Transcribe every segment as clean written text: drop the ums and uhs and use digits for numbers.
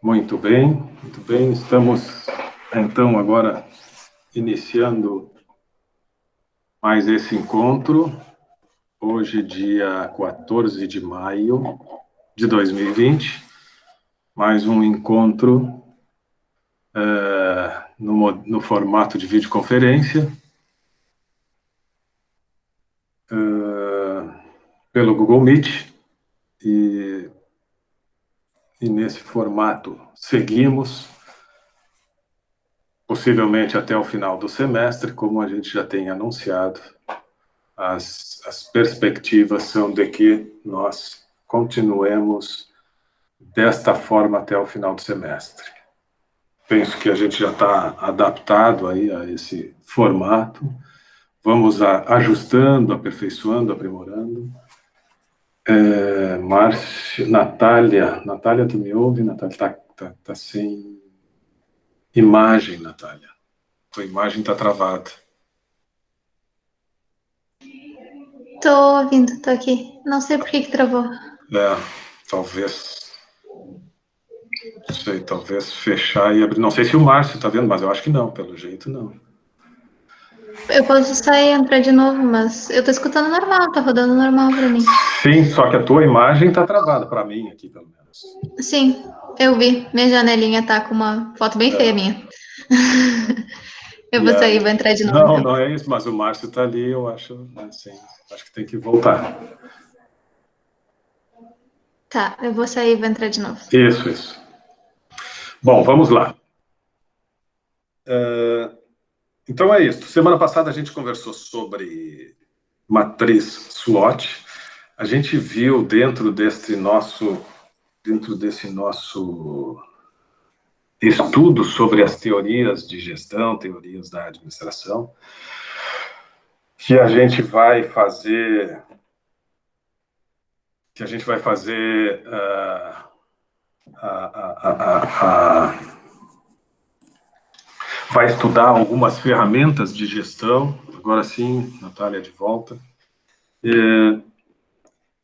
Muito bem, muito bem. Estamos, então, agora iniciando mais esse encontro. Hoje, dia 14 de maio de 2020. Mais um encontro no formato de videoconferência, pelo Google Meet. E nesse formato seguimos, possivelmente até o final do semestre, como a gente já tem anunciado. As perspectivas são de que nós continuemos desta forma até o final do semestre. Penso que a gente já está adaptado aí a esse formato. Vamos ajustando, aperfeiçoando, aprimorando. Márcia, Natália, tu me ouve? Natália, tá sem imagem, Natália. Tua imagem está travada. Tô ouvindo, tô aqui. Não sei por que travou. Talvez, não sei, talvez fechar e abrir. Não sei se o Márcio está vendo, mas eu acho que não, pelo jeito não. Eu posso sair e entrar de novo, mas eu tô escutando normal, tá rodando normal pra mim. Sim, só que a tua imagem está travada, para mim aqui, pelo menos. Sim, eu vi. Minha janelinha tá com uma foto bem feia minha. Eu E vou sair e aí, vou entrar de novo, não, então. não é isso, mas o Márcio está ali, eu acho, assim, acho que tem que voltar. Tá, eu vou sair e vou entrar de novo. Isso. Bom, vamos lá. Então é isso. Semana passada a gente conversou sobre matriz SWOT. A gente viu dentro desse nosso estudo sobre as teorias de gestão, teorias da administração, que a gente vai fazer vai estudar algumas ferramentas de gestão. Agora sim, Natália de volta.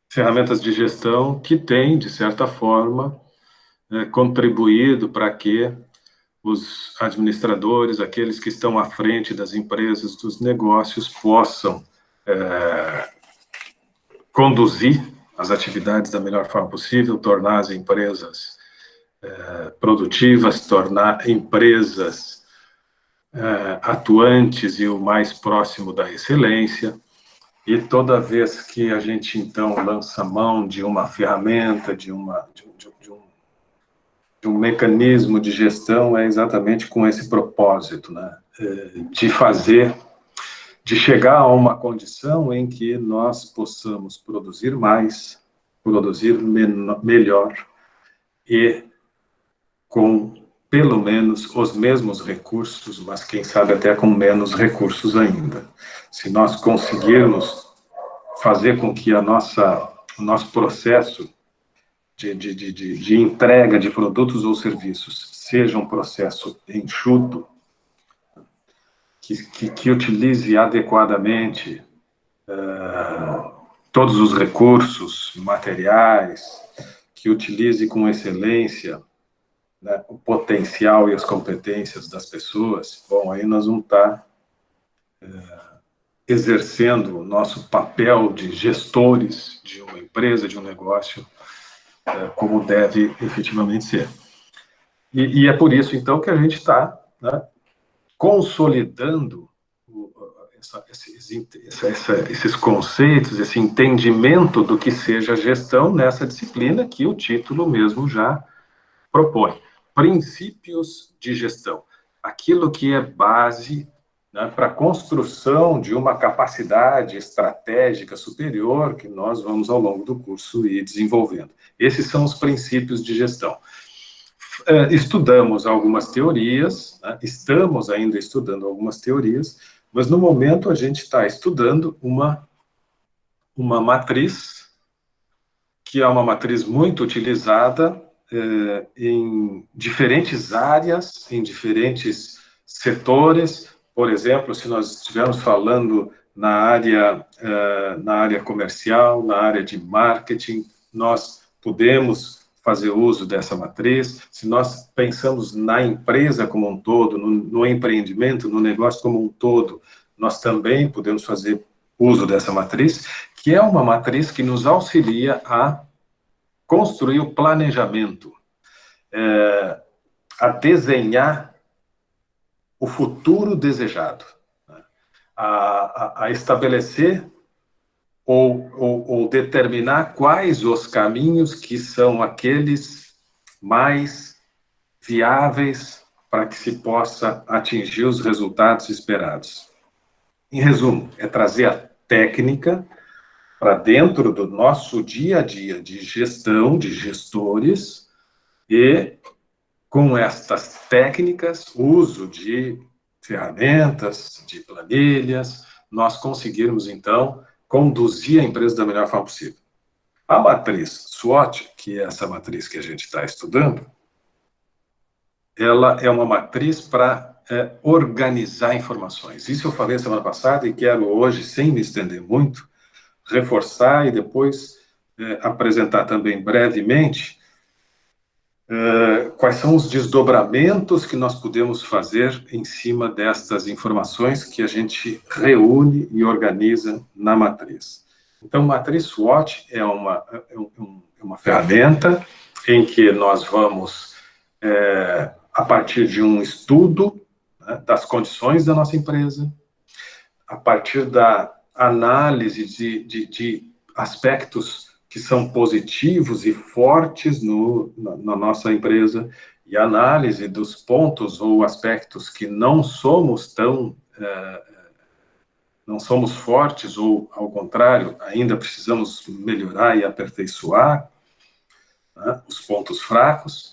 Ferramentas de gestão que têm, de certa forma, contribuído para que os administradores, aqueles que estão à frente das empresas, dos negócios, possam conduzir as atividades da melhor forma possível, tornar as empresas produtivas, tornar empresas atuantes e o mais próximo da excelência. E toda vez que a gente, então, lança mão de uma ferramenta, de um mecanismo de gestão, é exatamente com esse propósito, né? De chegar a uma condição em que nós possamos produzir mais, produzir melhor e com pelo menos os mesmos recursos, mas quem sabe até com menos recursos ainda. Se nós conseguirmos fazer com que o nosso processo de entrega de produtos ou serviços seja um processo enxuto, que utilize adequadamente todos os recursos materiais, que utilize com excelência, né, o potencial e as competências das pessoas, bom, aí nós vamos estar exercendo o nosso papel de gestores de uma empresa, de um negócio, como deve efetivamente ser. E é por isso, então, que a gente está, né, consolidando esses conceitos, esse entendimento do que seja gestão nessa disciplina que o título mesmo já propõe. Princípios de gestão. Aquilo que é base, né, para a construção de uma capacidade estratégica superior que nós vamos, ao longo do curso, ir desenvolvendo. Esses são os princípios de gestão. Estudamos algumas teorias, né, estamos ainda estudando algumas teorias, mas no momento a gente está estudando uma matriz, que é uma matriz muito utilizada em diferentes áreas, em diferentes setores. Por exemplo, se nós estivermos falando na área comercial, na área de marketing, nós podemos fazer uso dessa matriz, se nós pensamos na empresa como um todo, no empreendimento, no negócio como um todo, nós também podemos fazer uso dessa matriz, que é uma matriz que nos auxilia a construir o planejamento, a desenhar o futuro desejado, né? A estabelecer ou determinar quais os caminhos que são aqueles mais viáveis para que se possa atingir os resultados esperados. Em resumo, é trazer a técnica para dentro do nosso dia a dia de gestão, de gestores, e com estas técnicas, uso de ferramentas, de planilhas, nós conseguirmos, então, conduzir a empresa da melhor forma possível. A matriz SWOT, que é essa matriz que a gente está estudando, ela é uma matriz para organizar informações. Isso eu falei semana passada e quero hoje, sem me estender muito, reforçar e depois apresentar também brevemente quais são os desdobramentos que nós podemos fazer em cima destas informações que a gente reúne e organiza na matriz. Então, matriz SWOT é uma ferramenta em que nós vamos, a partir de um estudo, né, das condições da nossa empresa, a partir da análise de aspectos que são positivos e fortes na nossa empresa, e análise dos pontos ou aspectos que não somos não somos fortes, ou, ao contrário, ainda precisamos melhorar e aperfeiçoar, né, os pontos fracos.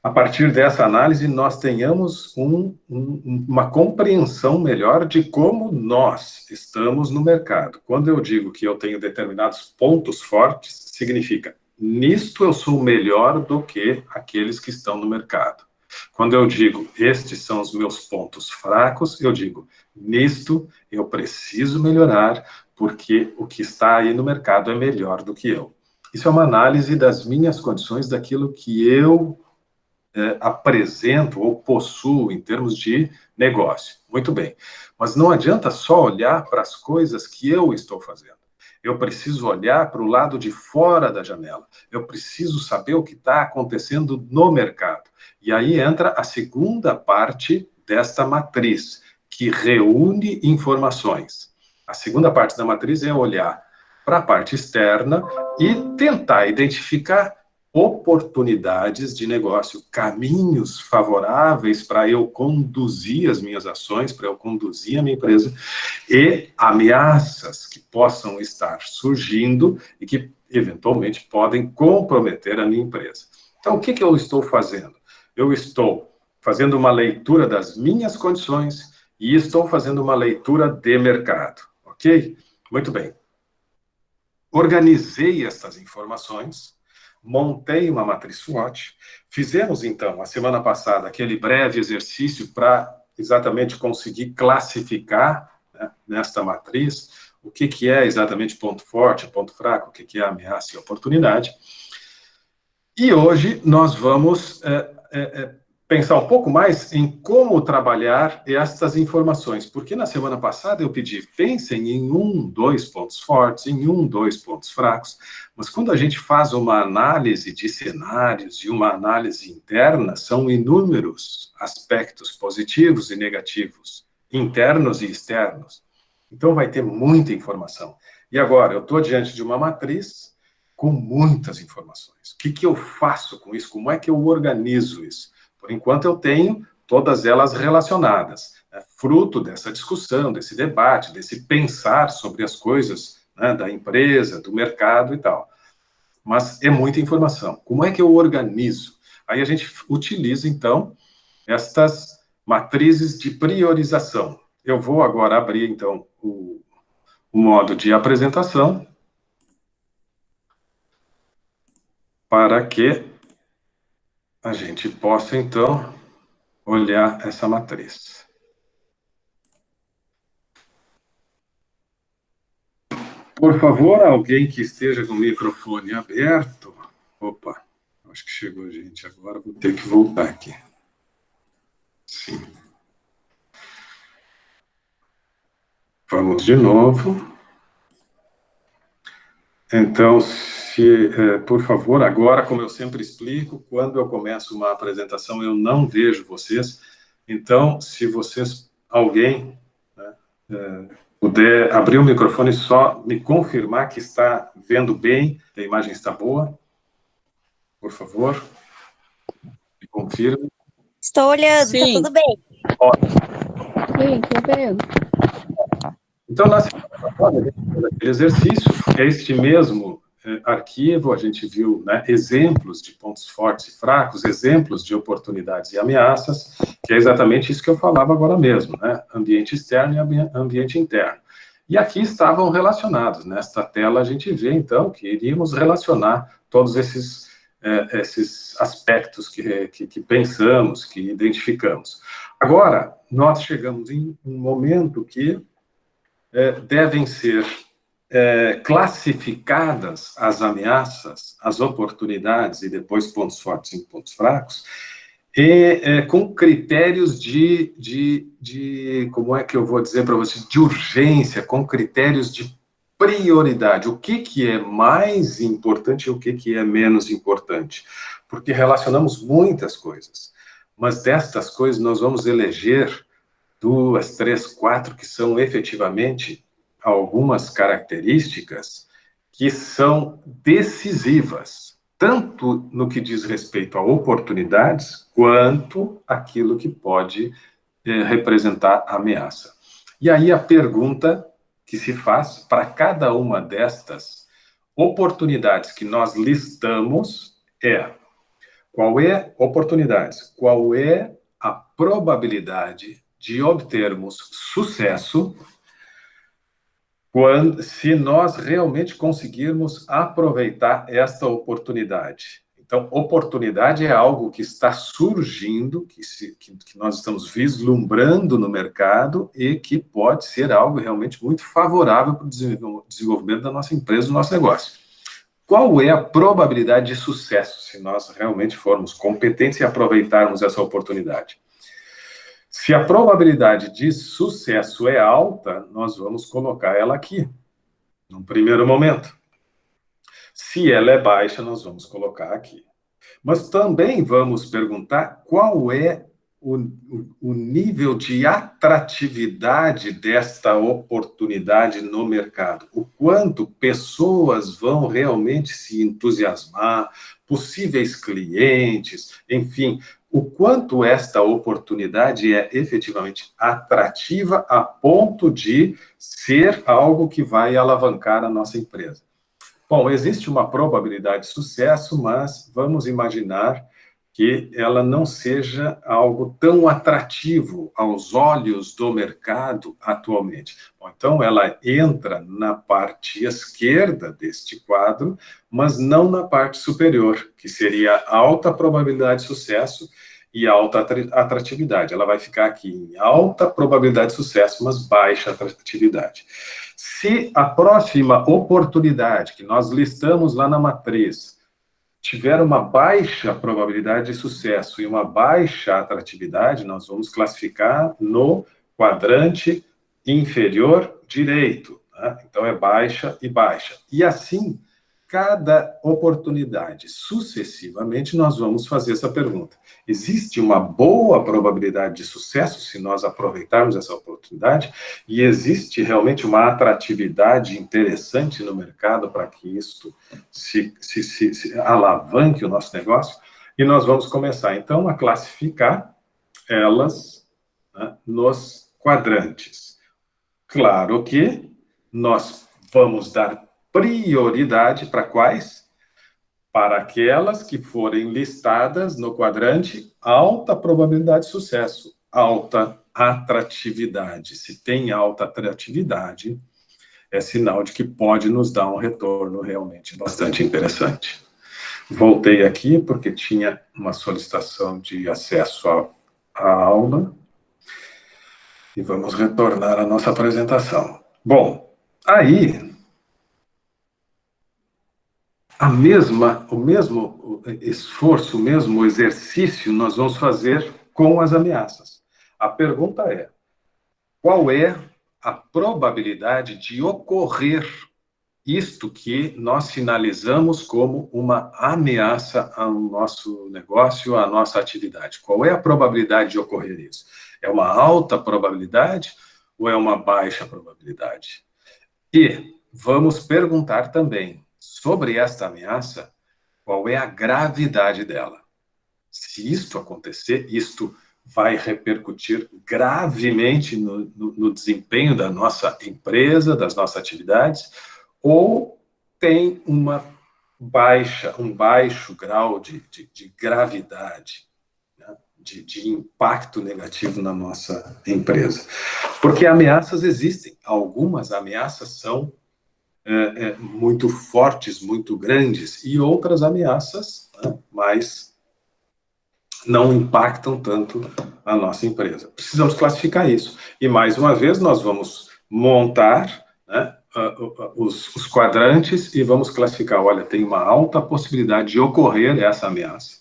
A partir dessa análise, nós tenhamos uma compreensão melhor de como nós estamos no mercado. Quando eu digo que eu tenho determinados pontos fortes, significa, nisto eu sou melhor do que aqueles que estão no mercado. Quando eu digo, estes são os meus pontos fracos, eu digo, nisto eu preciso melhorar, porque o que está aí no mercado é melhor do que eu. Isso é uma análise das minhas condições, daquilo que eu apresento ou possuo em termos de negócio. Muito bem. Mas não adianta só olhar para as coisas que eu estou fazendo. Eu preciso olhar para o lado de fora da janela. Eu preciso saber o que está acontecendo no mercado. E aí entra a segunda parte desta matriz, que reúne informações. A segunda parte da matriz é olhar para a parte externa e tentar identificar oportunidades de negócio, caminhos favoráveis para eu conduzir as minhas ações, para eu conduzir a minha empresa, e ameaças que possam estar surgindo e que, eventualmente, podem comprometer a minha empresa. Então, o que eu estou fazendo? Eu estou fazendo uma leitura das minhas condições e estou fazendo uma leitura de mercado, ok? Muito bem. Organizei essas informações, montei uma matriz SWOT, fizemos, então, a semana passada, aquele breve exercício para exatamente conseguir classificar, né, nesta matriz o que é exatamente ponto forte, ponto fraco, o que é ameaça e oportunidade. E hoje nós vamos pensar um pouco mais em como trabalhar estas informações, porque na semana passada eu pedi, pensem em 2 pontos fortes, em 2 pontos fracos, mas quando a gente faz uma análise de cenários e uma análise interna, são inúmeros aspectos positivos e negativos, internos e externos. Então vai ter muita informação. E agora, eu estou diante de uma matriz com muitas informações. O que eu faço com isso? Como é que eu organizo isso? Por enquanto, eu tenho todas elas relacionadas, né, fruto dessa discussão, desse debate, desse pensar sobre as coisas, né, da empresa, do mercado e tal. Mas é muita informação. Como é que eu organizo? Aí a gente utiliza, então, estas matrizes de priorização. Eu vou agora abrir, então, o modo de apresentação para que a gente possa, então, olhar essa matriz. Por favor, alguém que esteja com o microfone aberto. Opa, Acho que chegou gente agora, vou ter que voltar aqui. Sim. Vamos de novo. Então, por favor, agora, como eu sempre explico, quando eu começo uma apresentação, eu não vejo vocês. Então, se alguém, né, puder abrir o microfone, só me confirmar que está vendo bem, a imagem está boa, por favor, me confirme. Estou olhando, Sim. tá tudo bem. Sim, tô vendo. Então, na semana passada, a gente fez aquele exercício, é este mesmo arquivo, a gente viu, né, exemplos de pontos fortes e fracos, exemplos de oportunidades e ameaças, que é exatamente isso que eu falava agora mesmo, né, ambiente externo e ambiente interno. E aqui estavam relacionados, nesta tela a gente vê, então, que iríamos relacionar todos esses aspectos que pensamos, que identificamos. Agora, nós chegamos em um momento que devem ser classificadas as ameaças, as oportunidades e depois pontos fortes e pontos fracos, com critérios como é que eu vou dizer para vocês, de urgência, com critérios de prioridade. O que é mais importante e o que é menos importante? Porque relacionamos muitas coisas, mas destas coisas nós vamos eleger 2, 3, 4, que são efetivamente algumas características que são decisivas, tanto no que diz respeito a oportunidades, quanto aquilo que pode representar ameaça. E aí a pergunta que se faz para cada uma destas oportunidades que nós listamos qual é a probabilidade de obtermos sucesso se nós realmente conseguirmos aproveitar esta oportunidade. Então, oportunidade é algo que está surgindo, que nós estamos vislumbrando no mercado e que pode ser algo realmente muito favorável para o desenvolvimento da nossa empresa, do nosso negócio. Qual é a probabilidade de sucesso se nós realmente formos competentes e aproveitarmos essa oportunidade? Se a probabilidade de sucesso é alta, nós vamos colocar ela aqui, num primeiro momento. Se ela é baixa, nós vamos colocar aqui. Mas também vamos perguntar qual é o nível de atratividade desta oportunidade no mercado. O quanto pessoas vão realmente se entusiasmar, possíveis clientes, enfim, o quanto esta oportunidade é efetivamente atrativa a ponto de ser algo que vai alavancar a nossa empresa. Bom, existe uma probabilidade de sucesso, mas vamos imaginar que ela não seja algo tão atrativo aos olhos do mercado atualmente. Bom, então, ela entra na parte esquerda deste quadro, mas não na parte superior, que seria alta probabilidade de sucesso e alta atratividade. Ela vai ficar aqui em alta probabilidade de sucesso, mas baixa atratividade. Se a próxima oportunidade que nós listamos lá na matriz tiver uma baixa probabilidade de sucesso e uma baixa atratividade, nós vamos classificar no quadrante inferior direito. Né? Então, é baixa e baixa. E assim, cada oportunidade, sucessivamente, nós vamos fazer essa pergunta. Existe uma boa probabilidade de sucesso se nós aproveitarmos essa oportunidade? E existe realmente uma atratividade interessante no mercado para que isto se alavanque o nosso negócio? E nós vamos começar, então, a classificar elas, né, nos quadrantes. Claro que nós vamos dar prioridade para quais? Para aquelas que forem listadas no quadrante alta probabilidade de sucesso, alta atratividade. Se tem alta atratividade, é sinal de que pode nos dar um retorno realmente bastante interessante. Voltei aqui porque tinha uma solicitação de acesso à aula e vamos retornar à nossa apresentação. Bom, aí o mesmo esforço, o mesmo exercício nós vamos fazer com as ameaças. A pergunta é, qual é a probabilidade de ocorrer isto que nós sinalizamos como uma ameaça ao nosso negócio, à nossa atividade? Qual é a probabilidade de ocorrer isso? É uma alta probabilidade ou é uma baixa probabilidade? E vamos perguntar também sobre esta ameaça, qual é a gravidade dela? Se isto acontecer, isto vai repercutir gravemente no desempenho da nossa empresa, das nossas atividades, ou tem um baixo grau de gravidade, né? de impacto negativo na nossa empresa. Porque ameaças existem. Algumas ameaças são muito fortes, muito grandes, e outras ameaças, né, mas não impactam tanto a nossa empresa. Precisamos classificar isso. E, mais uma vez, nós vamos montar, né, os quadrantes e vamos classificar. Olha, tem uma alta possibilidade de ocorrer essa ameaça.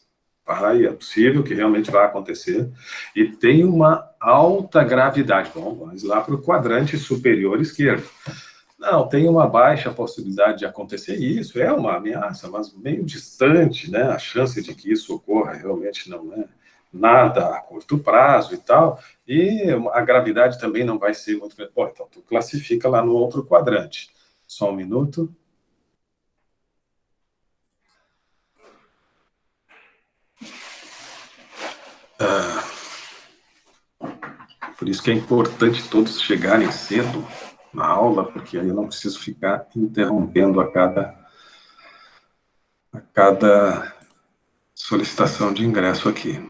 É possível que realmente vai acontecer. E tem uma alta gravidade. Bom, vamos lá para o quadrante superior esquerdo. Não, tem uma baixa possibilidade de acontecer isso, é uma ameaça, mas meio distante, né? A chance de que isso ocorra realmente não é nada a curto prazo e tal, e a gravidade também não vai ser muito grande. Bom, então tu classifica lá no outro quadrante. Só um minuto. Por isso que é importante todos chegarem cedo na aula, porque aí eu não preciso ficar interrompendo a cada solicitação de ingresso aqui.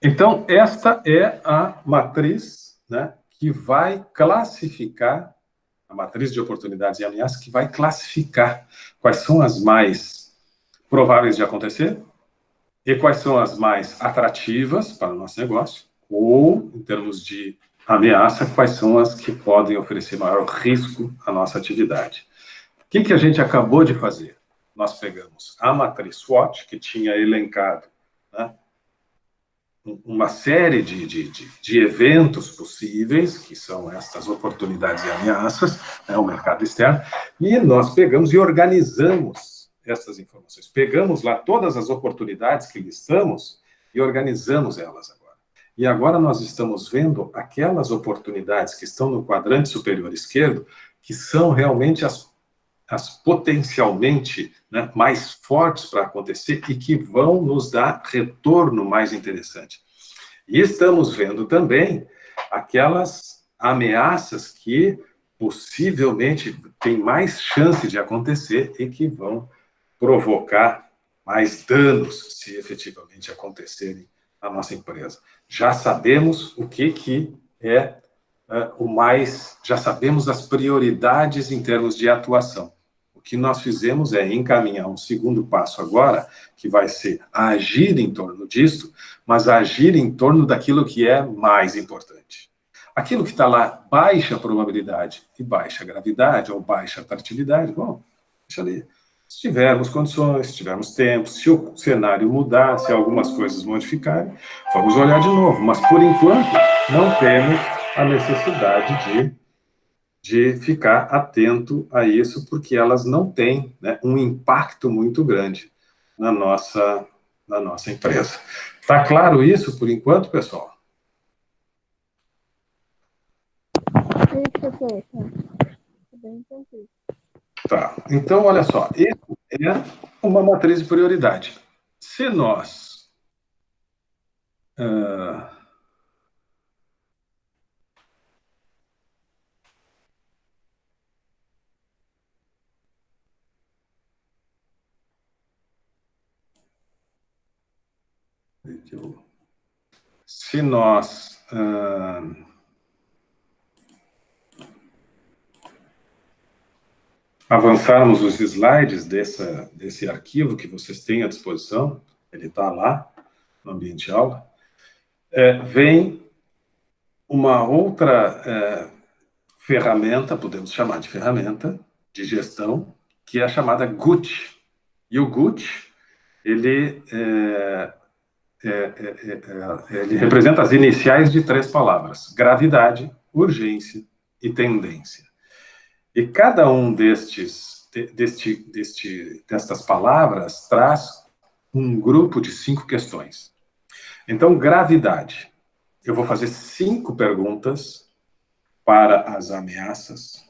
Então, esta é a matriz, né, que vai classificar, a matriz de oportunidades e ameaças, que vai classificar quais são as mais prováveis de acontecer e quais são as mais atrativas para o nosso negócio, ou, em termos de ameaça, quais são as que podem oferecer maior risco à nossa atividade. O que a gente acabou de fazer? Nós pegamos a matriz SWOT, que tinha elencado, né, uma série de eventos possíveis, que são estas oportunidades e ameaças, né, o mercado externo, e nós pegamos e organizamos essas informações. Pegamos lá todas as oportunidades que listamos e organizamos elas agora. E agora nós estamos vendo aquelas oportunidades que estão no quadrante superior esquerdo, que são realmente as potencialmente, né, mais fortes para acontecer e que vão nos dar retorno mais interessante. E estamos vendo também aquelas ameaças que possivelmente têm mais chance de acontecer e que vão provocar mais danos se efetivamente acontecerem na nossa empresa. Já sabemos o que é o mais, já sabemos as prioridades em termos de atuação. O que nós fizemos é encaminhar um segundo passo agora, que vai ser agir em torno disso, mas agir em torno daquilo que é mais importante. Aquilo que está lá, baixa probabilidade e baixa gravidade, ou baixa atratividade, bom, deixa ali. Se tivermos condições, se tivermos tempo, se o cenário mudar, se algumas coisas modificarem, vamos olhar de novo. Mas, por enquanto, não temos a necessidade de ficar atento a isso, porque elas não têm, né, um impacto muito grande na nossa empresa. Está claro isso por enquanto, pessoal? Sim, professor. Tá bem tranquilo. Tá. Então, olha só, isso é uma matriz de prioridade. Se nós se nós avançarmos os slides desse arquivo que vocês têm à disposição, ele está lá no ambiente de aula, vem uma outra ferramenta, podemos chamar de ferramenta, de gestão, que é a chamada GUT. E o GUT, ele representa as iniciais de 3 palavras: gravidade, urgência e tendência. E cada um destas palavras traz um grupo de 5 questões. Então, gravidade. Eu vou fazer 5 perguntas para as ameaças,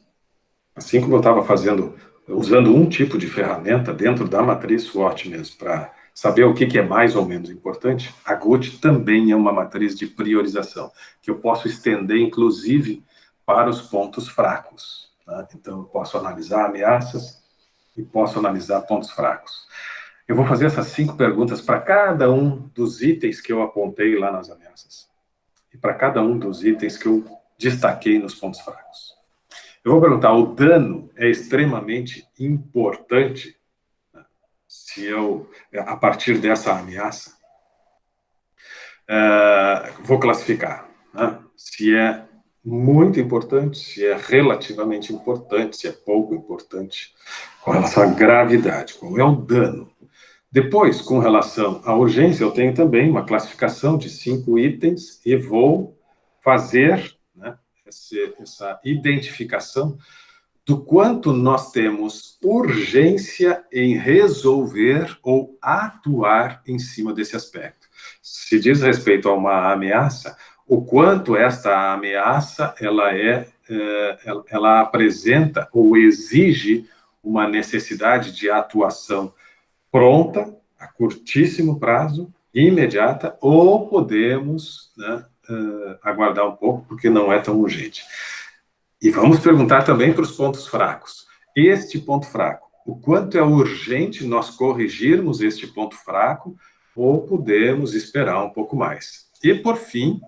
assim como eu estava fazendo, usando um tipo de ferramenta dentro da matriz SWOT mesmo, para saber o que é mais ou menos importante. A GUT também é uma matriz de priorização, que eu posso estender, inclusive, para os pontos fracos. Tá? Então, eu posso analisar ameaças e posso analisar pontos fracos. Eu vou fazer essas 5 perguntas para cada um dos itens que eu apontei lá nas ameaças. E para cada um dos itens que eu destaquei nos pontos fracos. Eu vou perguntar: o dano é extremamente importante se eu, a partir dessa ameaça, vou classificar, né? Se é muito importante, se é relativamente importante, se é pouco importante, com relação à gravidade, qual é o dano. Depois, com relação à urgência, eu tenho também uma classificação de 5 itens e vou fazer, né, essa identificação do quanto nós temos urgência em resolver ou atuar em cima desse aspecto. Se diz respeito a uma ameaça, o quanto esta ameaça ela apresenta ou exige uma necessidade de atuação pronta, a curtíssimo prazo, imediata, ou podemos, né, aguardar um pouco, porque não é tão urgente. E vamos perguntar também para os pontos fracos. Este ponto fraco, o quanto é urgente nós corrigirmos este ponto fraco, ou podemos esperar um pouco mais. E, por fim,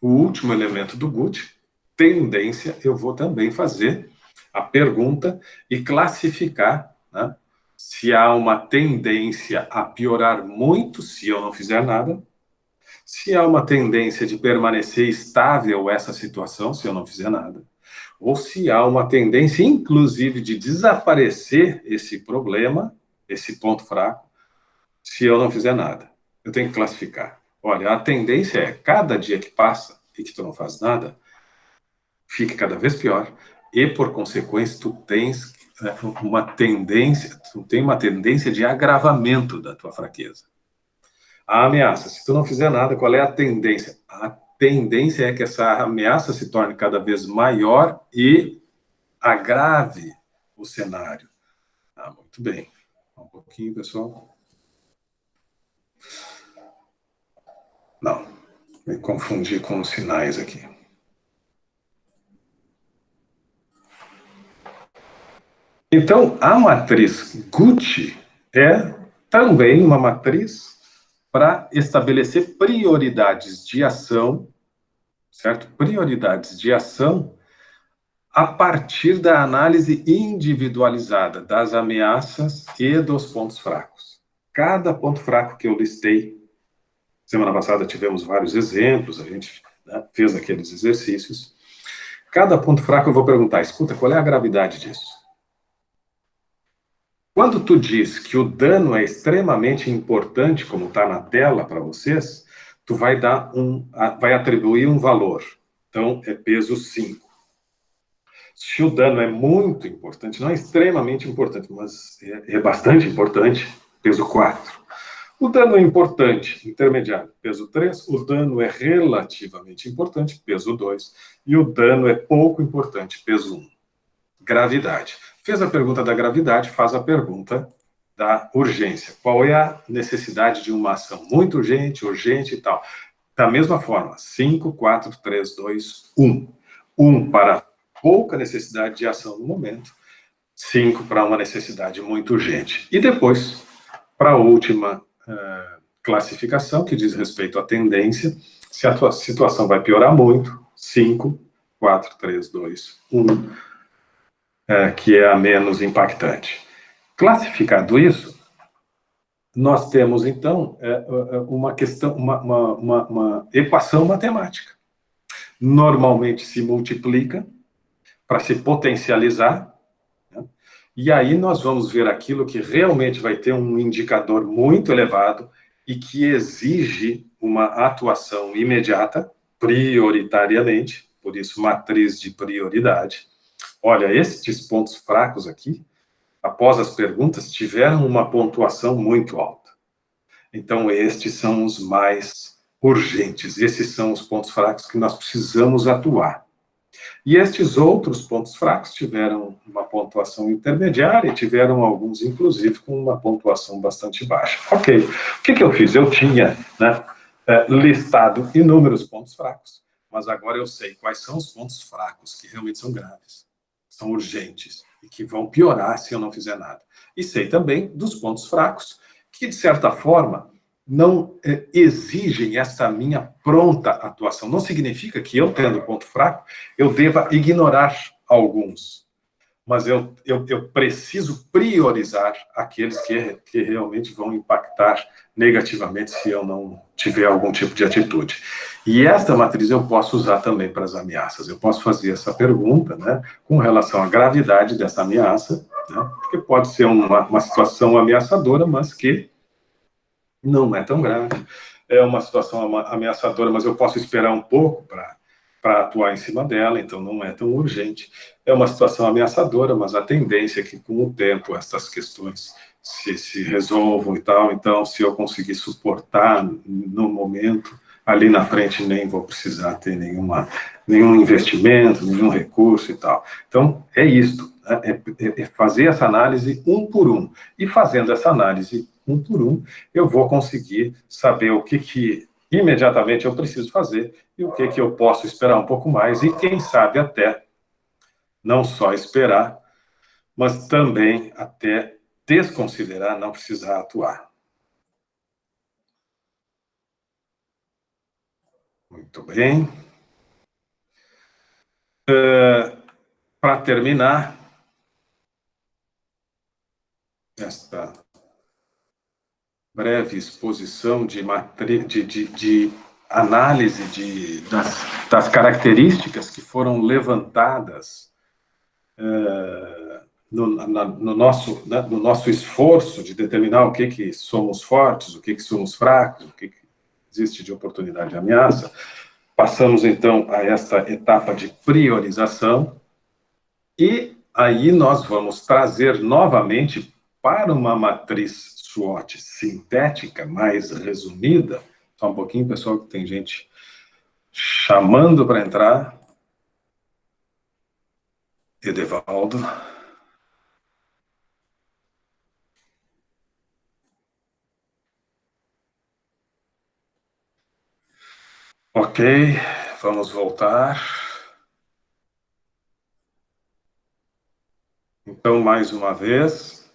o último elemento do GUT, tendência, eu vou também fazer a pergunta e classificar, né, se há uma tendência a piorar muito se eu não fizer nada, se há uma tendência de permanecer estável essa situação se eu não fizer nada, ou se há uma tendência, inclusive, de desaparecer esse problema, esse ponto fraco, se eu não fizer nada. Eu tenho que classificar. Olha, a tendência é, cada dia que passa e que tu não faz nada, fica cada vez pior, e, por consequência, tu tens uma tendência de agravamento da tua fraqueza. A ameaça, se tu não fizer nada, qual é a tendência? A tendência é que essa ameaça se torne cada vez maior e agrave o cenário. Muito bem. Um pouquinho, pessoal. Não, me confundi com os sinais aqui. Então, a matriz GUT é também uma matriz para estabelecer prioridades de ação, certo? Prioridades de ação a partir da análise individualizada das ameaças e dos pontos fracos. Cada ponto fraco que eu listei, semana passada tivemos vários exemplos, a gente, né, fez aqueles exercícios. Cada ponto fraco eu vou perguntar: escuta, qual é a gravidade disso? Quando tu diz que o dano é extremamente importante, como está na tela para vocês, tu vai atribuir um valor. Então, é peso 5. Se o dano é muito importante, não é extremamente importante, mas é bastante importante, peso 4. O dano é importante, intermediário, peso 3. O dano é relativamente importante, peso 2. E o dano é pouco importante, peso 1. Gravidade. Fez a pergunta da gravidade, faz a pergunta da urgência. Qual é a necessidade de uma ação muito urgente, urgente e tal? Da mesma forma, 5, 4, 3, 2, 1. 1 para pouca necessidade de ação no momento, 5 para uma necessidade muito urgente. E depois, para a última classificação, que diz respeito à tendência, se a tua situação vai piorar muito, 5, 4, 3, 2, 1, que é a menos impactante. Classificado isso, nós temos, então, uma questão, uma equação matemática. Normalmente se multiplica para se potencializar, né? E aí nós vamos ver aquilo que realmente vai ter um indicador muito elevado e que exige uma atuação imediata, prioritariamente, por isso matriz de prioridade. Olha, estes pontos fracos aqui, após as perguntas, tiveram uma pontuação muito alta. Então, estes são os mais urgentes, esses são os pontos fracos que nós precisamos atuar. E estes outros pontos fracos tiveram uma pontuação intermediária e tiveram alguns, inclusive, com uma pontuação bastante baixa. Ok, o que eu fiz? Eu tinha, né, listado inúmeros pontos fracos, mas agora eu sei quais são os pontos fracos que realmente são graves, são urgentes e que vão piorar se eu não fizer nada. E sei também dos pontos fracos que, de certa forma, não exigem essa minha pronta atuação. Não significa que eu, tendo ponto fraco, eu deva ignorar alguns. Mas eu preciso priorizar aqueles que realmente vão impactar negativamente se eu não tiver algum tipo de atitude. E esta matriz eu posso usar também para as ameaças. Eu posso fazer essa pergunta, né, com relação à gravidade dessa ameaça, né, porque pode ser uma situação ameaçadora, mas que não é tão grave. É uma situação ameaçadora, mas eu posso esperar um pouco para atuar em cima dela, então não é tão urgente. É uma situação ameaçadora, mas a tendência é que, com o tempo, essas questões se resolvam e tal. Então, se eu conseguir suportar no momento, ali na frente nem vou precisar ter nenhum investimento, nenhum recurso e tal. Então, é isto, né? É fazer essa análise um por um. E fazendo essa análise um por um, eu vou conseguir saber o que imediatamente eu preciso fazer e o que eu posso esperar um pouco mais e, quem sabe, até não só esperar, mas também até desconsiderar, não precisar atuar. Muito bem. Para terminar esta breve exposição de análise das características que foram levantadas no nosso esforço de determinar o que somos fortes, o que somos fracos, o que existe de oportunidade e ameaça, passamos então a esta etapa de priorização e aí nós vamos trazer novamente para uma matriz SWOT sintética, mais resumida. Só um pouquinho, pessoal, que tem gente chamando para entrar. Edevaldo. Ok, vamos voltar. Então, mais uma vez,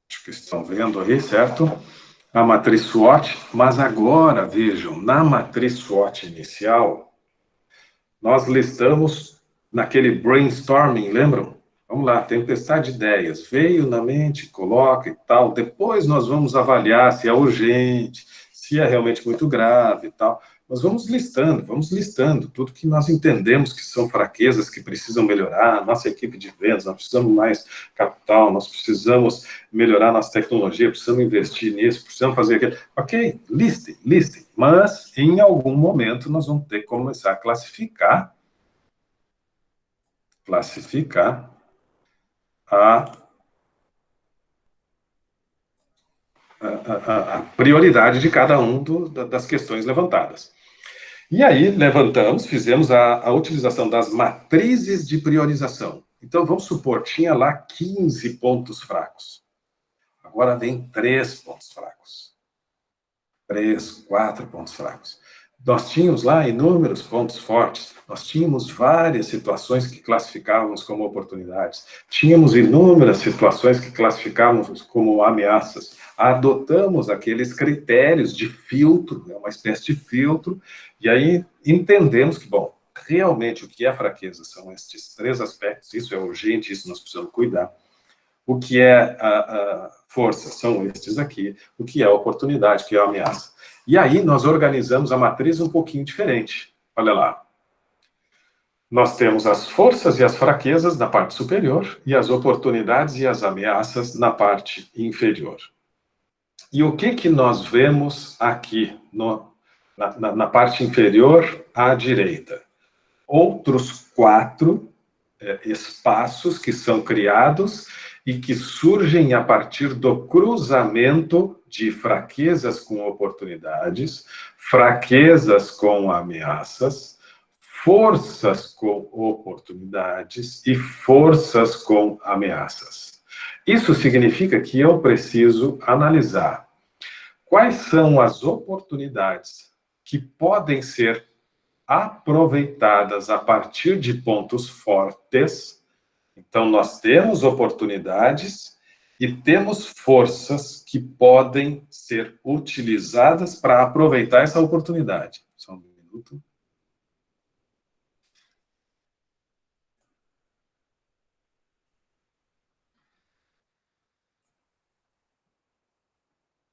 acho que estão vendo aí, certo? A matriz SWOT, mas agora, vejam, na matriz SWOT inicial, nós listamos naquele brainstorming, lembram? Vamos lá, tempestade de ideias, veio na mente, coloca e tal, depois nós vamos avaliar se é urgente, se é realmente muito grave e tal. Nós vamos listando tudo que nós entendemos que são fraquezas que precisam melhorar, nossa equipe de vendas, nós precisamos mais capital, nós precisamos melhorar nossa tecnologia, precisamos investir nisso, precisamos fazer aquilo. Ok, listem, mas em algum momento nós vamos ter que começar a classificar a prioridade de cada das questões levantadas. E aí, fizemos a utilização das matrizes de priorização. Então, vamos supor, tinha lá 15 pontos fracos. Agora vem 3 pontos fracos. 3, 4 pontos fracos. Nós tínhamos lá inúmeros pontos fortes, nós tínhamos várias situações que classificávamos como oportunidades, tínhamos inúmeras situações que classificávamos como ameaças, adotamos aqueles critérios de filtro, uma espécie de filtro, e aí entendemos que, bom, realmente o que é fraqueza são estes 3 aspectos, isso é urgente, isso nós precisamos cuidar. O que é a força são estes aqui, o que é a oportunidade, o que é a ameaça. E aí nós organizamos a matriz um pouquinho diferente. Olha lá. Nós temos as forças e as fraquezas na parte superior e as oportunidades e as ameaças na parte inferior. E o que nós vemos aqui na parte inferior à direita? Outros 4 espaços que são criados e que surgem a partir do cruzamento de fraquezas com oportunidades, fraquezas com ameaças, forças com oportunidades e forças com ameaças. Isso significa que eu preciso analisar quais são as oportunidades que podem ser aproveitadas a partir de pontos fortes. Então, nós temos oportunidades e temos forças que podem ser utilizadas para aproveitar essa oportunidade. Só um minuto.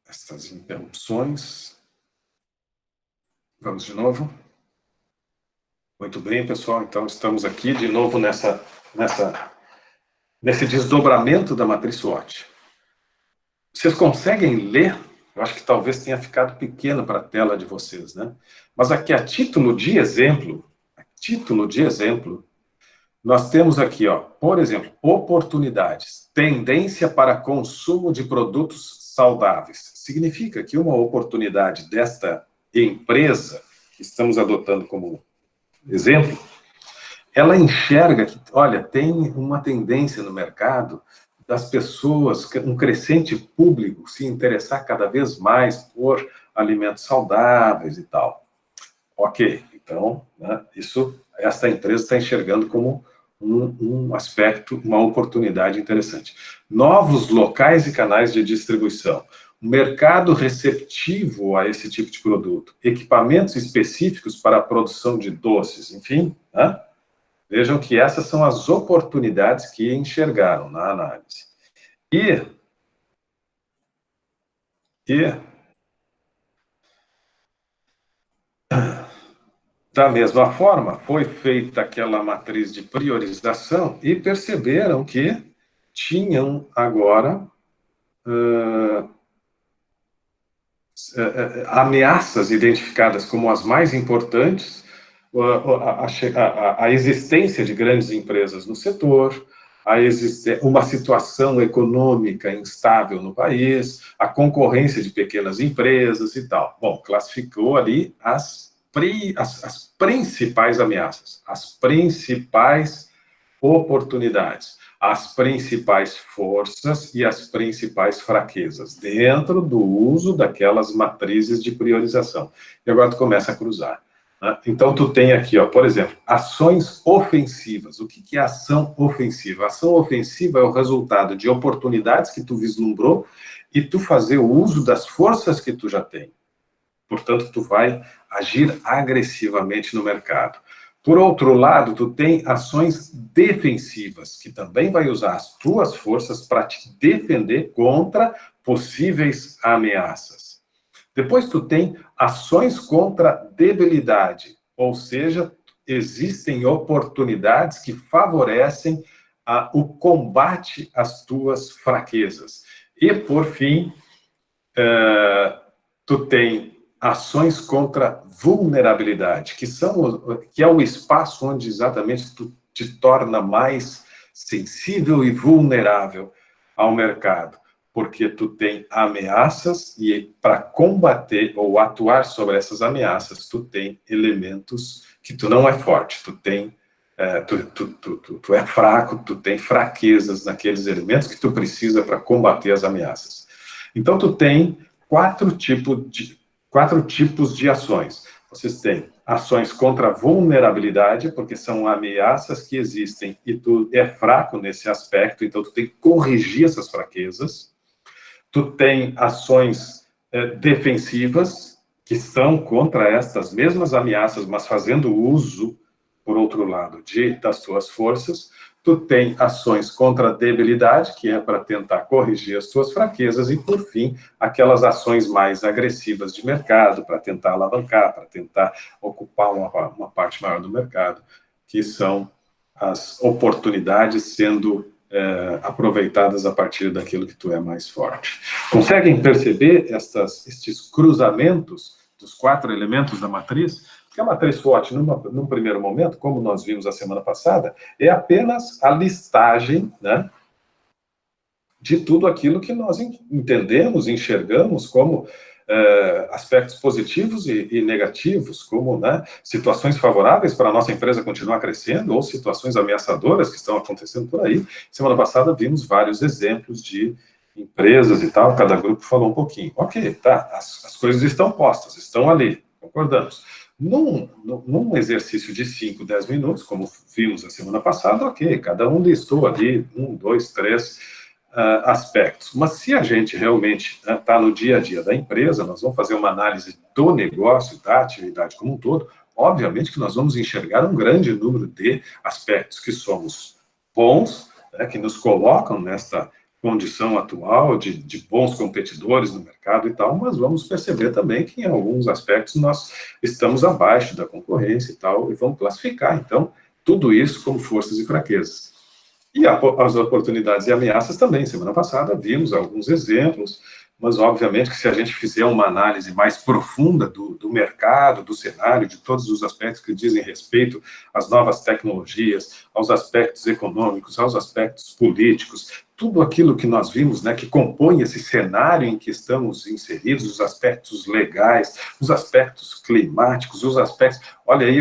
Essas interrupções. Vamos de novo. Muito bem, pessoal. Então, estamos aqui de novo nesse desdobramento da matriz SWOT. Vocês conseguem ler? Eu acho que talvez tenha ficado pequeno para a tela de vocês, né? Mas aqui, a título de exemplo, nós temos aqui, ó, por exemplo, oportunidades, tendência para consumo de produtos saudáveis. Significa que uma oportunidade desta empresa, que estamos adotando como exemplo, ela enxerga que, olha, tem uma tendência no mercado das pessoas, um crescente público se interessar cada vez mais por alimentos saudáveis e tal. Ok, então, né, essa empresa está enxergando como um aspecto, uma oportunidade interessante. Novos locais e canais de distribuição. Um mercado receptivo a esse tipo de produto. Equipamentos específicos para a produção de doces, enfim, né? Vejam que essas são as oportunidades que enxergaram na análise. E da mesma forma, foi feita aquela matriz de priorização e perceberam que tinham agora ameaças identificadas como as mais importantes, a existência de grandes empresas no setor, uma situação econômica instável no país, a concorrência de pequenas empresas e tal. Bom, classificou ali as principais ameaças, as principais oportunidades, as principais forças e as principais fraquezas, dentro do uso daquelas matrizes de priorização. E agora tu começa a cruzar. Né? Então, tu tem aqui, ó, por exemplo, ações ofensivas. O que é ação ofensiva? Ação ofensiva é o resultado de oportunidades que tu vislumbrou e tu fazer o uso das forças que tu já tem. Portanto, tu vai agir agressivamente no mercado. Por outro lado, tu tem ações defensivas, que também vai usar as tuas forças para te defender contra possíveis ameaças. Depois tu tem ações contra debilidade, ou seja, existem oportunidades que favorecem o combate às tuas fraquezas. E, por fim, tu tem ações contra vulnerabilidade, que é o espaço onde exatamente tu te torna mais sensível e vulnerável ao mercado, porque tu tem ameaças e para combater ou atuar sobre essas ameaças, tu tem elementos que tu não é forte, tu é fraco, tu tem fraquezas naqueles elementos que tu precisa para combater as ameaças. Então, tu tem quatro tipos de ações. Vocês têm ações contra a vulnerabilidade, porque são ameaças que existem e tu é fraco nesse aspecto, então tu tem que corrigir essas fraquezas. Tu tem ações defensivas, que são contra estas mesmas ameaças, mas fazendo uso, por outro lado, das tuas forças. Tu tem ações contra a debilidade, que é para tentar corrigir as tuas fraquezas, e, por fim, aquelas ações mais agressivas de mercado, para tentar alavancar, para tentar ocupar uma parte maior do mercado, que são as oportunidades sendo aproveitadas a partir daquilo que tu é mais forte. Conseguem perceber estes cruzamentos dos 4 elementos da matriz? Porque a matriz SWOT, num primeiro momento, como nós vimos a semana passada, é apenas a listagem, né, de tudo aquilo que nós entendemos, enxergamos como aspectos positivos e negativos, como, né, situações favoráveis para a nossa empresa continuar crescendo, ou situações ameaçadoras que estão acontecendo por aí. Semana passada vimos vários exemplos de empresas e tal, cada grupo falou um pouquinho. Ok, tá, as coisas estão postas, estão ali, concordamos. Num exercício de 5, 10 minutos, como vimos a semana passada, ok, cada um listou ali 1, 2, 3 aspectos. Mas se a gente realmente está no dia a dia da empresa, nós vamos fazer uma análise do negócio, da atividade como um todo, obviamente que nós vamos enxergar um grande número de aspectos que somos bons, né, que nos colocam nesta condição atual de bons competidores no mercado e tal, mas vamos perceber também que em alguns aspectos nós estamos abaixo da concorrência e tal, e vamos classificar, então, tudo isso como forças e fraquezas. E as oportunidades e ameaças também. Semana passada vimos alguns exemplos, mas obviamente que se a gente fizer uma análise mais profunda do mercado, do cenário, de todos os aspectos que dizem respeito às novas tecnologias, aos aspectos econômicos, aos aspectos políticos, tudo aquilo que nós vimos, né, que compõe esse cenário em que estamos inseridos, os aspectos legais, os aspectos climáticos, os aspectos, olha aí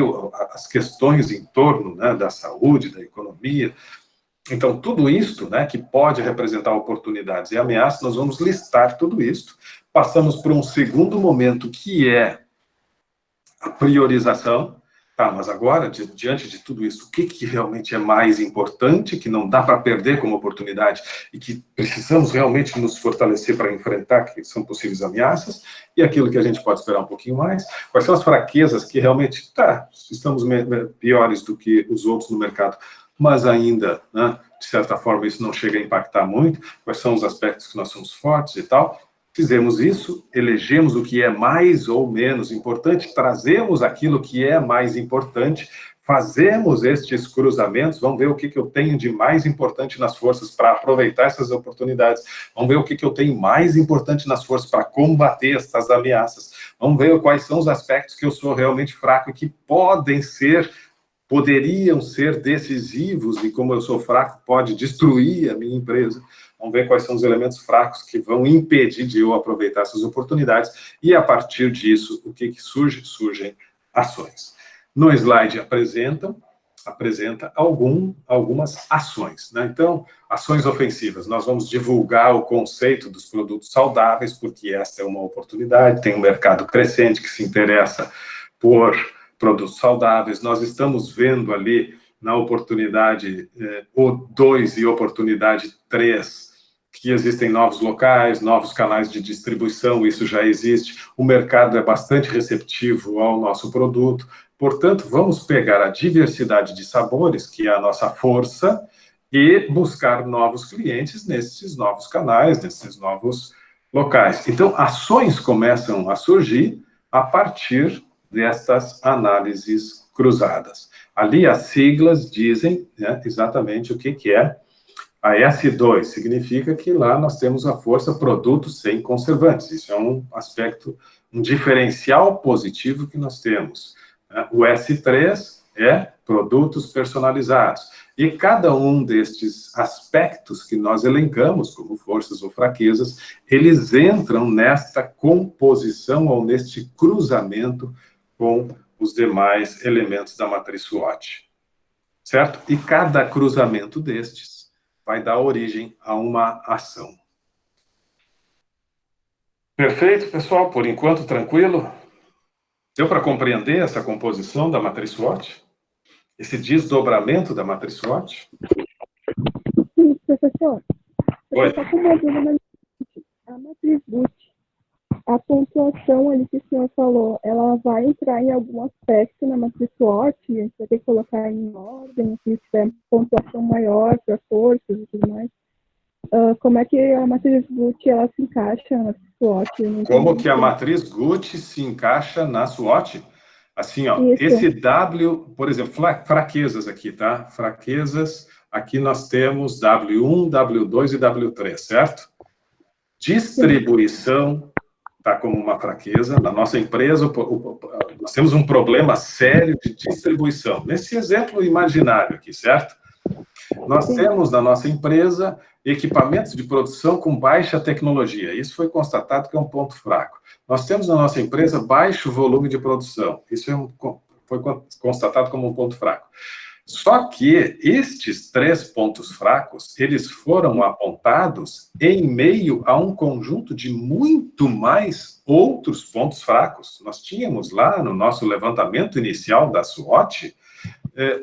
as questões em torno, né, da saúde, da economia. Então, tudo isto, né, que pode representar oportunidades e ameaças, nós vamos listar tudo isto. Passamos por um segundo momento, que é a priorização. Tá, mas agora, diante de tudo isso, o que realmente é mais importante, que não dá para perder como oportunidade e que precisamos realmente nos fortalecer para enfrentar, que são possíveis ameaças, e aquilo que a gente pode esperar um pouquinho mais? Quais são as fraquezas que realmente, estamos piores do que os outros no mercado, mas ainda, né, de certa forma, isso não chega a impactar muito? Quais são os aspectos que nós somos fortes e tal? Fizemos isso, elegemos o que é mais ou menos importante, trazemos aquilo que é mais importante, fazemos estes cruzamentos, vamos ver o que eu tenho de mais importante nas forças para aproveitar essas oportunidades, vamos ver o que eu tenho mais importante nas forças para combater essas ameaças, vamos ver quais são os aspectos que eu sou realmente fraco e que poderiam ser decisivos, e como eu sou fraco, pode destruir a minha empresa. Vamos ver quais são os elementos fracos que vão impedir de eu aproveitar essas oportunidades, e a partir disso, o que surge? Surgem ações. No slide apresenta algumas ações, né? Então, ações ofensivas. Nós vamos divulgar o conceito dos produtos saudáveis, porque esta é uma oportunidade, tem um mercado crescente que se interessa por produtos saudáveis. Nós estamos vendo ali na oportunidade 2 e oportunidade 3 que existem novos locais, novos canais de distribuição, isso já existe, o mercado é bastante receptivo ao nosso produto, portanto, vamos pegar a diversidade de sabores, que é a nossa força, e buscar novos clientes nesses novos canais, nesses novos locais. Então, ações começam a surgir a partir destas análises cruzadas. Ali as siglas dizem, né, exatamente o que é. A S2 significa que lá nós temos a força produtos sem conservantes. Isso é um aspecto, um diferencial positivo que nós temos. O S3 é produtos personalizados. E cada um destes aspectos que nós elencamos, como forças ou fraquezas, eles entram nesta composição ou neste cruzamento com os demais elementos da matriz SWOT. Certo? E cada cruzamento destes vai dar origem a uma ação. Perfeito, pessoal? Por enquanto, tranquilo? Deu para compreender essa composição da matriz SWOT? Esse desdobramento da matriz SWOT? Sim, professor. Oi. Eu estou com uma dúvida. A matriz SWOT, a pontuação ali que o senhor falou, ela vai entrar em algum aspecto na matriz SWOT? A gente vai ter que colocar em ordem, se tiver pontuação maior para forças e tudo mais. Como é que a matriz SWOT ela se encaixa na SWOT? Como que a matriz GUT se encaixa na SWOT? Assim, ó, Isso. esse W, por exemplo, fraquezas aqui, tá? Fraquezas, aqui nós temos W1, W2 e W3, certo? Distribuição está como uma fraqueza. Na nossa empresa, nós temos um problema sério de distribuição. Nesse exemplo imaginário aqui, certo? Nós temos na nossa empresa equipamentos de produção com baixa tecnologia. Isso foi constatado que é um ponto fraco. Nós temos na nossa empresa baixo volume de produção. Isso foi constatado como um ponto fraco. Só que estes 3 pontos fracos, eles foram apontados em meio a um conjunto de muito mais outros pontos fracos. Nós tínhamos lá no nosso levantamento inicial da SWOT,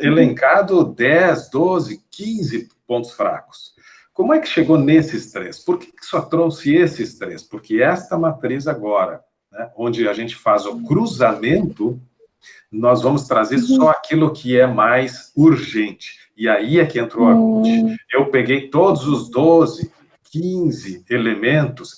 elencado 10, 12, 15 pontos fracos. Como é que chegou nesses 3? Por que só trouxe esses 3? Porque esta matriz agora, né, onde a gente faz o cruzamento, nós vamos trazer só aquilo que é mais urgente. E aí é que entrou a GUT. Eu peguei todos os 12, 15 elementos,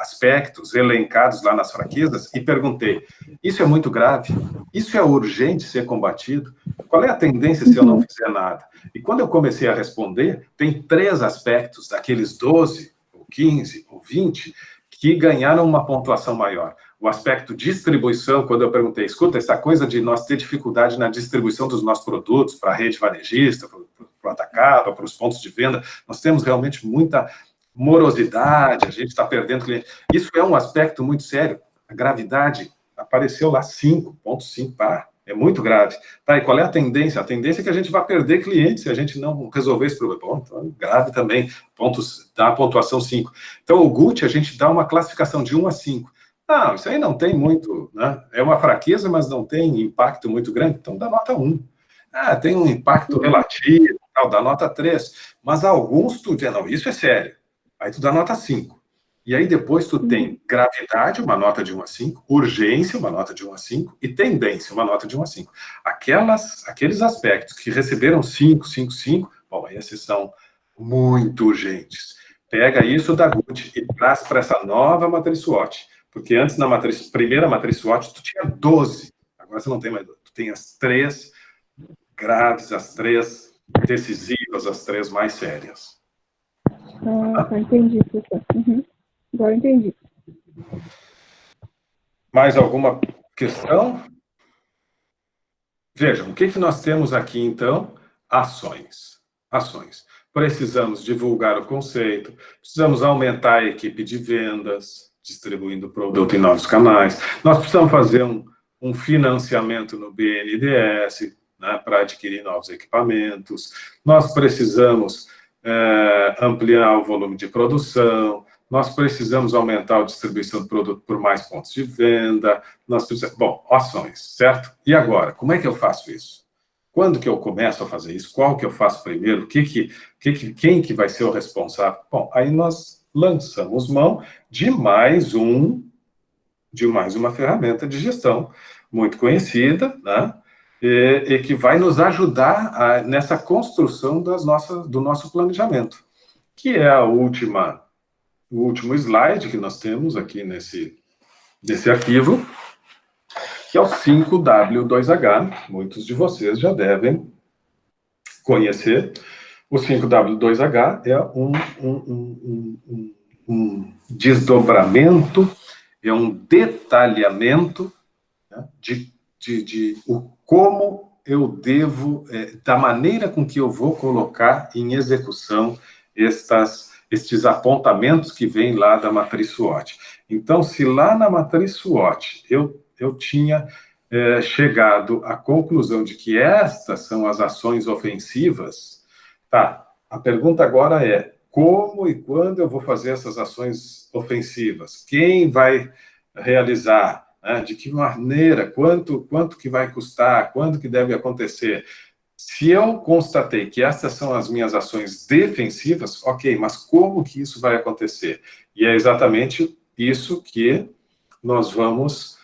aspectos elencados lá nas fraquezas e perguntei, isso é muito grave? Isso é urgente ser combatido? Qual é a tendência se eu não fizer nada? E quando eu comecei a responder, tem 3 aspectos daqueles 12, ou 15, ou 20, que ganharam uma pontuação maior. O aspecto distribuição, quando eu perguntei, escuta, essa coisa de nós ter dificuldade na distribuição dos nossos produtos para a rede varejista, para o atacado, para os pontos de venda, nós temos realmente muita morosidade, a gente está perdendo cliente. Isso é um aspecto muito sério. A gravidade apareceu lá 5,5, é muito grave. Tá, e qual é a tendência? A tendência é que a gente vai perder clientes se a gente não resolver esse problema. Bom, então, grave também, dá a pontuação 5. Então, o GUT, a gente dá uma classificação de 1 a 5. Não, isso aí não tem muito, né? É uma fraqueza, mas não tem impacto muito grande, então dá nota 1. Ah, tem um impacto relativo, dá nota 3. Mas alguns tu diz, não, isso é sério. Aí tu dá nota 5. E aí depois tu tem gravidade, uma nota de 1 a 5, urgência, uma nota de 1 a 5, e tendência, uma nota de 1 a 5. Aqueles aspectos que receberam 5, 5, 5, bom, esses são muito urgentes. Pega isso da GUT e traz para essa nova matriz SWOT. Porque antes, na primeira matriz SWOT, tu tinha 12. Agora você não tem mais 12. Tu tem as 3 graves, as 3 decisivas, as 3 mais sérias. Tá, entendi, professor. Agora eu entendi. Mais alguma questão? Vejam, o que nós temos aqui, então? Ações. Ações. Precisamos divulgar o conceito, precisamos aumentar a equipe de vendas, distribuindo o produto em novos canais. Nós precisamos fazer um financiamento no BNDES, né, para adquirir novos equipamentos. Nós precisamos ampliar o volume de produção. Nós precisamos aumentar a distribuição do produto por mais pontos de venda. Nós precisamos... Bom, ações, certo? E agora, como é que eu faço isso? Quando que eu começo a fazer isso? Qual que eu faço primeiro? Quem que vai ser o responsável? Bom, aí nós lançamos mão de mais uma ferramenta de gestão muito conhecida, né? E que vai nos ajudar nessa construção do nosso planejamento, que é o último slide que nós temos aqui nesse arquivo, que é o 5W2H. Muitos de vocês já devem conhecer. O 5W2H é um desdobramento, é um detalhamento, né, de como eu devo, da maneira com que eu vou colocar em execução estes apontamentos que vêm lá da matriz SWOT. Então, se lá na matriz SWOT eu tinha chegado à conclusão de que estas são as ações ofensivas, tá, a pergunta agora é, como e quando eu vou fazer essas ações ofensivas? Quem vai realizar? De que maneira? Quanto que vai custar? Quando que deve acontecer? Se eu constatei que essas são as minhas ações defensivas, ok, mas como que isso vai acontecer? E é exatamente isso que nós vamos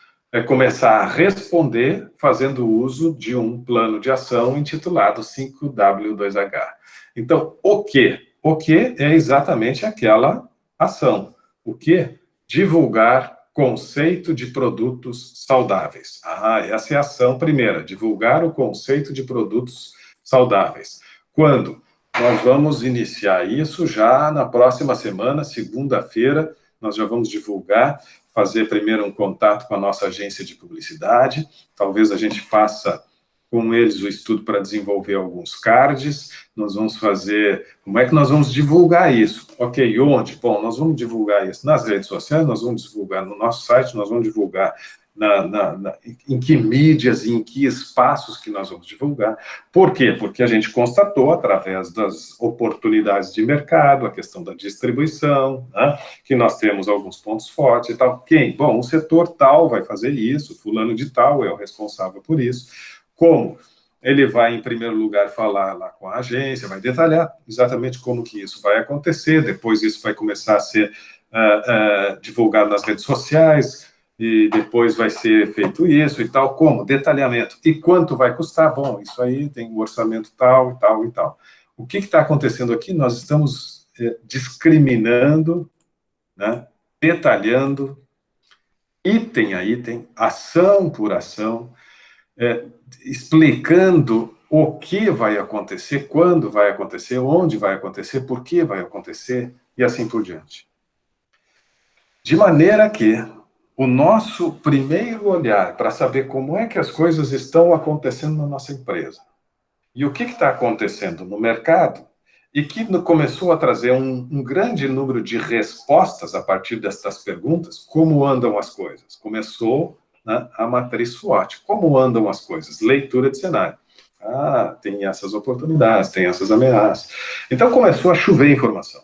começar a responder fazendo uso de um plano de ação intitulado 5W2H. Então, o que? O que é exatamente aquela ação. O que? Divulgar conceito de produtos saudáveis. Essa é a ação primeira, divulgar o conceito de produtos saudáveis. Quando? Nós vamos iniciar isso já na próxima semana, segunda-feira, nós já vamos divulgar, fazer primeiro um contato com a nossa agência de publicidade, talvez a gente faça com eles o estudo para desenvolver alguns cards, nós vamos fazer... Como é que nós vamos divulgar isso? Ok, onde? Bom, nós vamos divulgar isso nas redes sociais, nós vamos divulgar no nosso site, nós vamos divulgar em que mídias e em que espaços que nós vamos divulgar. Por quê? Porque a gente constatou, através das oportunidades de mercado, a questão da distribuição, né, que nós temos alguns pontos fortes e tal. Quem? Bom, o setor tal vai fazer isso, fulano de tal é o responsável por isso. Como? Ele vai, em primeiro lugar, falar lá com a agência, vai detalhar exatamente como que isso vai acontecer, depois isso vai começar a ser divulgado nas redes sociais, e depois vai ser feito isso e tal. Como? Detalhamento. E quanto vai custar? Bom, isso aí tem um orçamento tal e tal e tal. O que está acontecendo aqui? Nós estamos discriminando, né, detalhando, item a item, ação por ação, explicando o que vai acontecer, quando vai acontecer, onde vai acontecer, por que vai acontecer, e assim por diante. De maneira que o nosso primeiro olhar para saber como é que as coisas estão acontecendo na nossa empresa e o que está acontecendo no mercado, e que começou a trazer um grande número de respostas a partir destas perguntas, como andam as coisas? Começou, né, a matriz SWOT. Como andam as coisas? Leitura de cenário. Tem essas oportunidades, tem essas ameaças. Então começou a chover informação.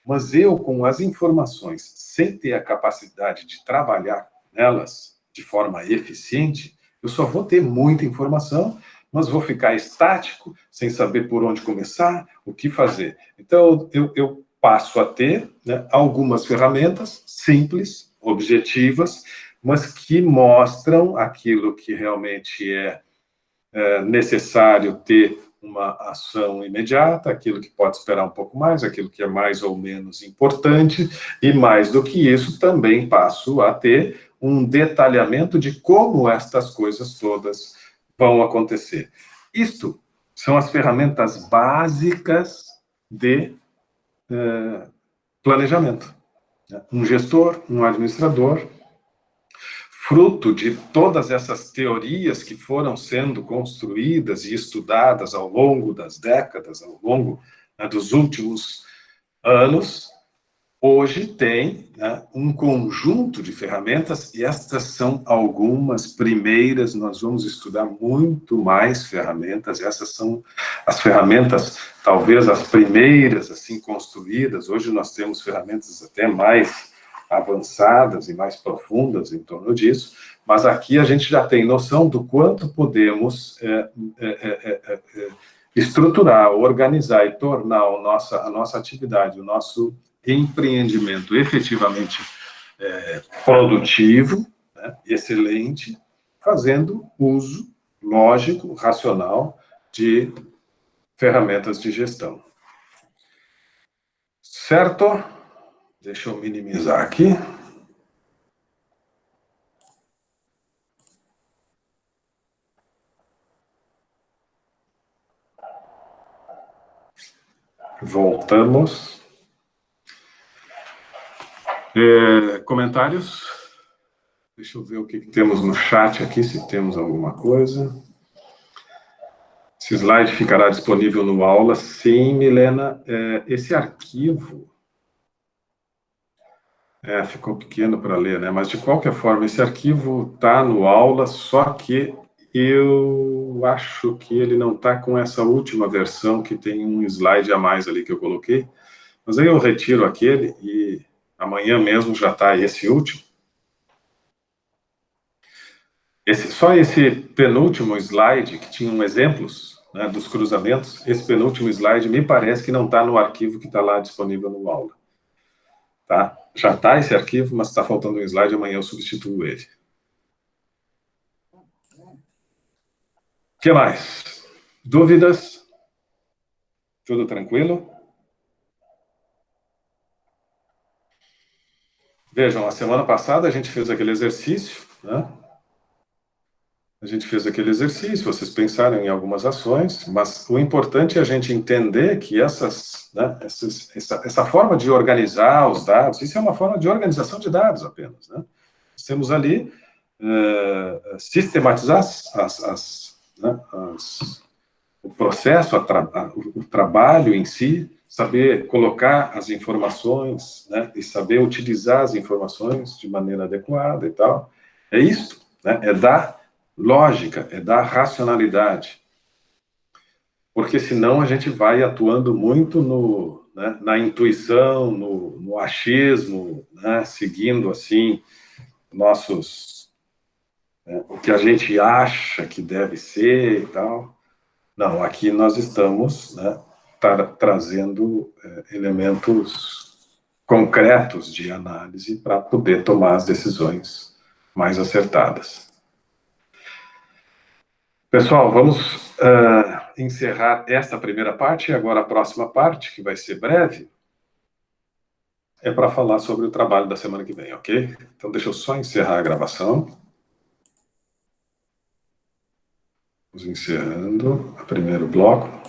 Mas eu, com as informações, sem ter a capacidade de trabalhar nelas de forma eficiente, eu só vou ter muita informação, mas vou ficar estático, sem saber por onde começar, o que fazer. Então, eu passo a ter, né, algumas ferramentas simples, objetivas, mas que mostram aquilo que realmente é necessário ter uma ação imediata, aquilo que pode esperar um pouco mais, aquilo que é mais ou menos importante, e mais do que isso, também passo a ter um detalhamento de como estas coisas todas vão acontecer. Isto são as ferramentas básicas de planejamento. Um gestor, um administrador, fruto de todas essas teorias que foram sendo construídas e estudadas ao longo das décadas, ao longo, né, dos últimos anos, hoje tem, né, um conjunto de ferramentas, e estas são algumas primeiras. Nós vamos estudar muito mais ferramentas. Essas são as ferramentas, talvez as primeiras assim construídas. Hoje nós temos ferramentas até mais avançadas e mais profundas em torno disso, mas aqui a gente já tem noção do quanto podemos estruturar, organizar e tornar a nossa atividade, o nosso empreendimento efetivamente produtivo, né, excelente, fazendo uso lógico, racional de ferramentas de gestão. Certo? Deixa eu minimizar aqui. Voltamos. Comentários? Deixa eu ver o que temos no chat aqui, se temos alguma coisa. Esse slide ficará disponível no aula. Sim, Milena. Esse arquivo... ficou pequeno para ler, né? Mas, de qualquer forma, esse arquivo está no aula, só que eu acho que ele não está com essa última versão, que tem um slide a mais ali que eu coloquei. Mas aí eu retiro aquele e amanhã mesmo já está esse último. Só esse penúltimo slide, que tinham exemplos, né, dos cruzamentos, esse penúltimo slide me parece que não está no arquivo que está lá disponível no aula. Tá? Já está esse arquivo, mas está faltando um slide, amanhã eu substituo ele. O que mais? Dúvidas? Tudo tranquilo? Vejam, a semana passada a gente fez aquele exercício, né? A gente fez aquele exercício, vocês pensaram em algumas ações, mas o importante é a gente entender que essa forma de organizar os dados, isso é uma forma de organização de dados apenas, né? Nós temos ali sistematizar o processo, o trabalho em si, saber colocar as informações, né, e saber utilizar as informações de maneira adequada e tal. É isso, né? É da lógica, é da racionalidade. Porque senão a gente vai atuando muito na intuição, no achismo, né, seguindo assim o que a gente acha que deve ser e tal. Não, aqui nós estamos, né, trazendo elementos concretos de análise para poder tomar as decisões mais acertadas. Pessoal, vamos encerrar esta primeira parte, e agora a próxima parte, que vai ser breve, é para falar sobre o trabalho da semana que vem, ok? Então, deixa eu só encerrar a gravação. Vamos encerrando o primeiro bloco.